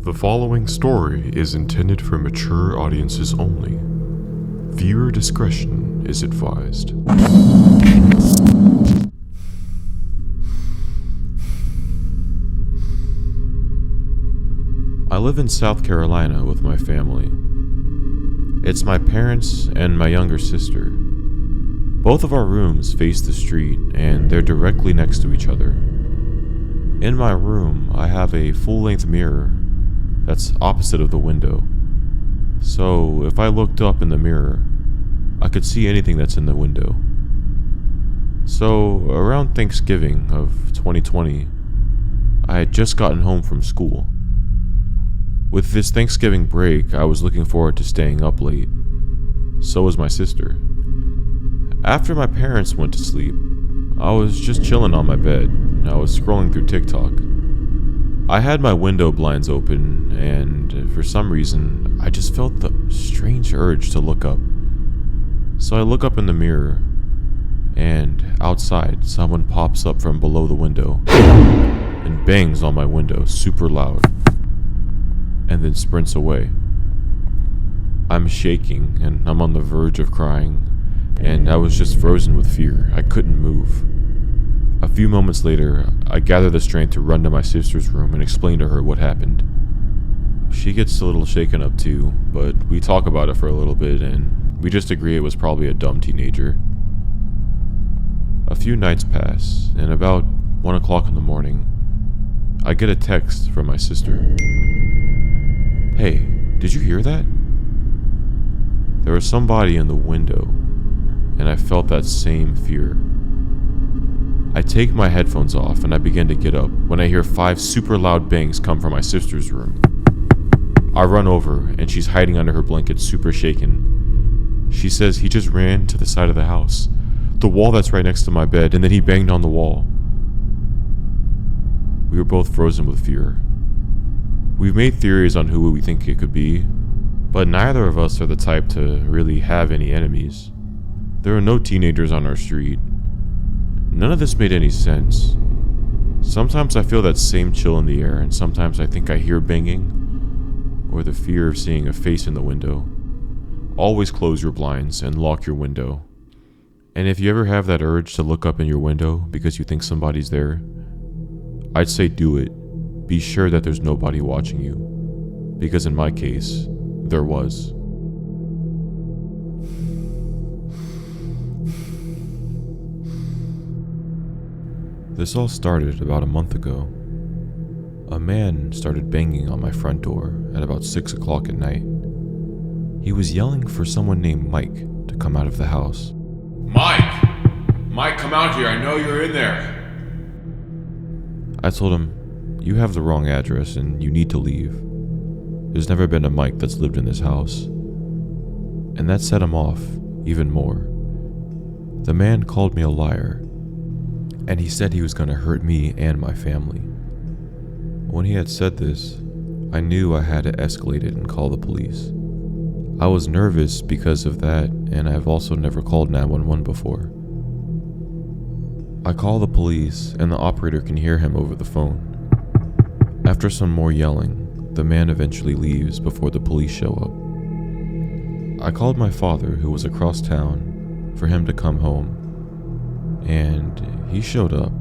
The following story is intended for mature audiences only. Viewer discretion is advised. I live in South Carolina with my family. It's my parents and my younger sister. Both of our rooms face the street and they're directly next to each other. In my room, I have a full-length mirror that's opposite of the window. So if I looked up in the mirror, I could see anything that's in the window. So around Thanksgiving of 2020, I had just gotten home from school. With this Thanksgiving break, I was looking forward to staying up late. So was my sister. After my parents went to sleep, I was just chilling on my bed. I was scrolling through TikTok. I had my window blinds open, and for some reason, I just felt the strange urge to look up. So I look up in the mirror, and outside, someone pops up from below the window and bangs on my window super loud, and then sprints away. I'm shaking, and I'm on the verge of crying, and I was just frozen with fear. I couldn't move. A few moments later, I gather the strength to run to my sister's room and explain to her what happened. She gets a little shaken up too, but we talk about it for a little bit and we just agree it was probably a dumb teenager. A few nights pass, and about 1 o'clock in the morning, I get a text from my sister. "Hey, did you hear that?" There was somebody in the window, and I felt that same fear. I take my headphones off and I begin to get up when I hear 5 super loud bangs come from my sister's room. I run over and she's hiding under her blanket, super shaken. She says he just ran to the side of the house, the wall that's right next to my bed, and then he banged on the wall. We were both frozen with fear. We've made theories on who we think it could be, but neither of us are the type to really have any enemies. There are no teenagers on our street. None of this made any sense. Sometimes I feel that same chill in the air, and sometimes I think I hear banging, or the fear of seeing a face in the window. Always close your blinds and lock your window. And if you ever have that urge to look up in your window because you think somebody's there, I'd say do it. Be sure that there's nobody watching you. Because in my case, there was. This all started about a month ago. A man started banging on my front door at about 6 o'clock at night. He was yelling for someone named Mike to come out of the house. Mike! Mike, come out here. I know you're in there. I told him, "You have the wrong address and you need to leave. There's never been a Mike that's lived in this house." And that set him off even more. The man called me a liar, and he said he was going to hurt me and my family. When he had said this, I knew I had to escalate it and call the police. I was nervous because of that, and I've also never called 911 before. I call the police, and the operator can hear him over the phone. After some more yelling, the man eventually leaves before the police show up. I called my father, who was across town, for him to come home, and he showed up.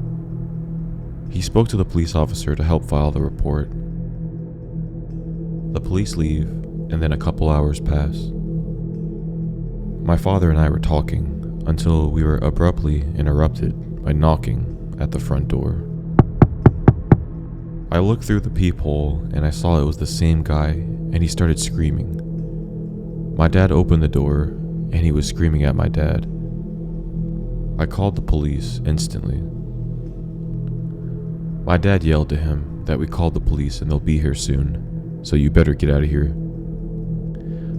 He spoke to the police officer to help file the report. The police leave, and then a couple hours pass. My father and I were talking until we were abruptly interrupted by knocking at the front door. I looked through the peephole and I saw it was the same guy, and he started screaming. My dad opened the door and he was screaming at my dad. I called the police instantly. My dad yelled to him that we called the police and they'll be here soon, so you better get out of here.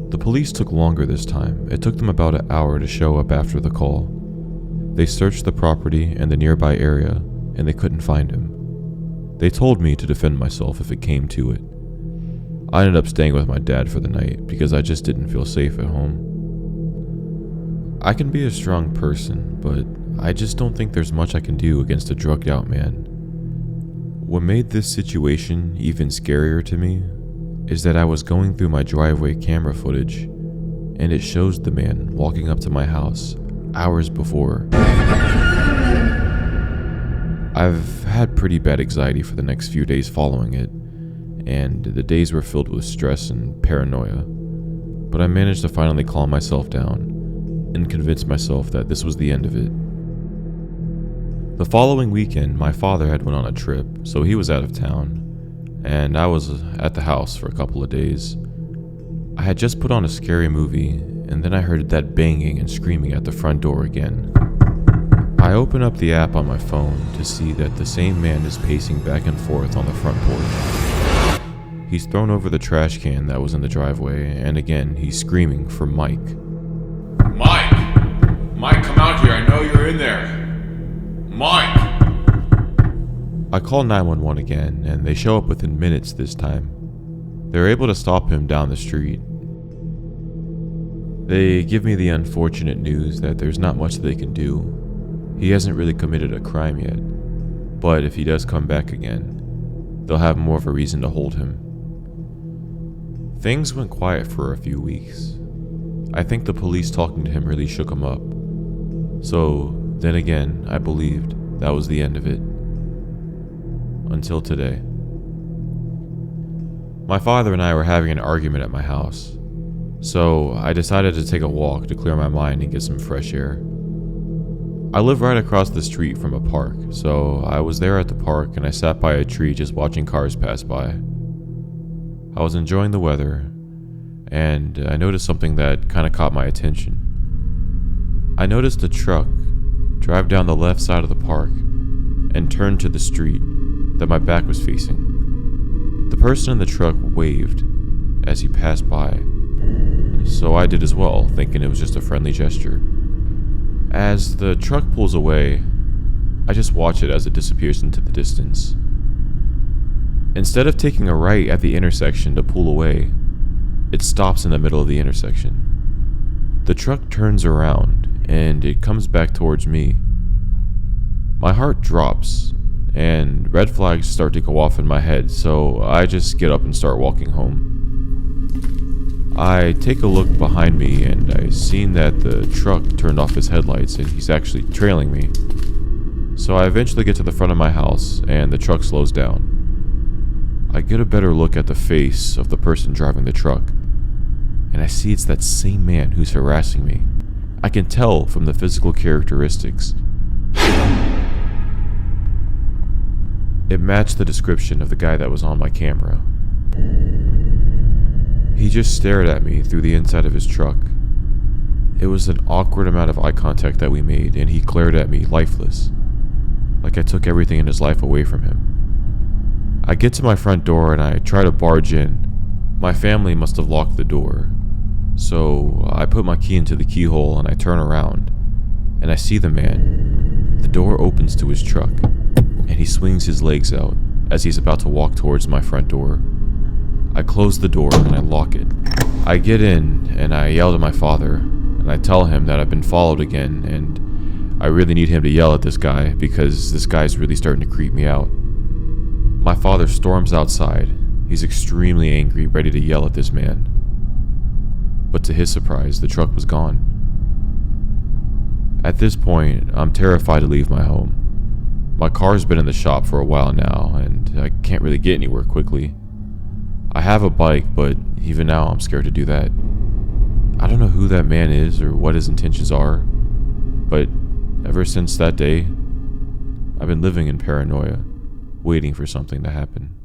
The police took longer this time. It took them about an hour to show up after the call. They searched the property and the nearby area, and they couldn't find him. They told me to defend myself if it came to it. I ended up staying with my dad for the night because I just didn't feel safe at home. I can be a strong person, but I just don't think there's much I can do against a drugged out man. What made this situation even scarier to me is that I was going through my driveway camera footage, and it shows the man walking up to my house hours before. I've had pretty bad anxiety for the next few days following it, and the days were filled with stress and paranoia, but I managed to finally calm myself down and convince myself that this was the end of it. The following weekend, my father had went on a trip, so he was out of town, and I was at the house for a couple of days. I had just put on a scary movie, and then I heard that banging and screaming at the front door again. I open up the app on my phone to see that the same man is pacing back and forth on the front porch. He's thrown over the trash can that was in the driveway, and again, he's screaming for Mike. Mike! Mike, come out here. I know you're in there. Mike! I call 911 again, and they show up within minutes this time. They're able to stop him down the street. They give me the unfortunate news that there's not much they can do. He hasn't really committed a crime yet, but if he does come back again, they'll have more of a reason to hold him. Things went quiet for a few weeks. I think the police talking to him really shook him up. So, then again, I believed that was the end of it. Until today. My father and I were having an argument at my house, so I decided to take a walk to clear my mind and get some fresh air. I live right across the street from a park, so I was there at the park and I sat by a tree just watching cars pass by. I was enjoying the weather, and I noticed something that kind of caught my attention. I noticed a truck drive down the left side of the park and turn to the street that my back was facing. The person in the truck waved as he passed by, so I did as well, thinking it was just a friendly gesture. As the truck pulls away, I just watch it as it disappears into the distance. Instead of taking a right at the intersection to pull away, it stops in the middle of the intersection. The truck turns around and it comes back towards me. My heart drops and red flags start to go off in my head, so I just get up and start walking home. I take a look behind me and I seen that the truck turned off his headlights and he's actually trailing me. So I eventually get to the front of my house and the truck slows down. I get a better look at the face of the person driving the truck, and I see it's that same man who's harassing me. I can tell from the physical characteristics. It matched the description of the guy that was on my camera. He just stared at me through the inside of his truck. It was an awkward amount of eye contact that we made, and he glared at me lifeless, like I took everything in his life away from him. I get to my front door and I try to barge in. My family must have locked the door, so I put my key into the keyhole and I turn around, and I see the man. The door opens to his truck, and he swings his legs out as he's about to walk towards my front door. I close the door and I lock it. I get in and I yell to my father, and I tell him that I've been followed again, and I really need him to yell at this guy because this guy's really starting to creep me out. My father storms outside. He's extremely angry, ready to yell at this man. But to his surprise, the truck was gone. At this point, I'm terrified to leave my home. My car's been in the shop for a while now, and I can't really get anywhere quickly. I have a bike, but even now I'm scared to do that. I don't know who that man is or what his intentions are, but ever since that day, I've been living in paranoia, waiting for something to happen.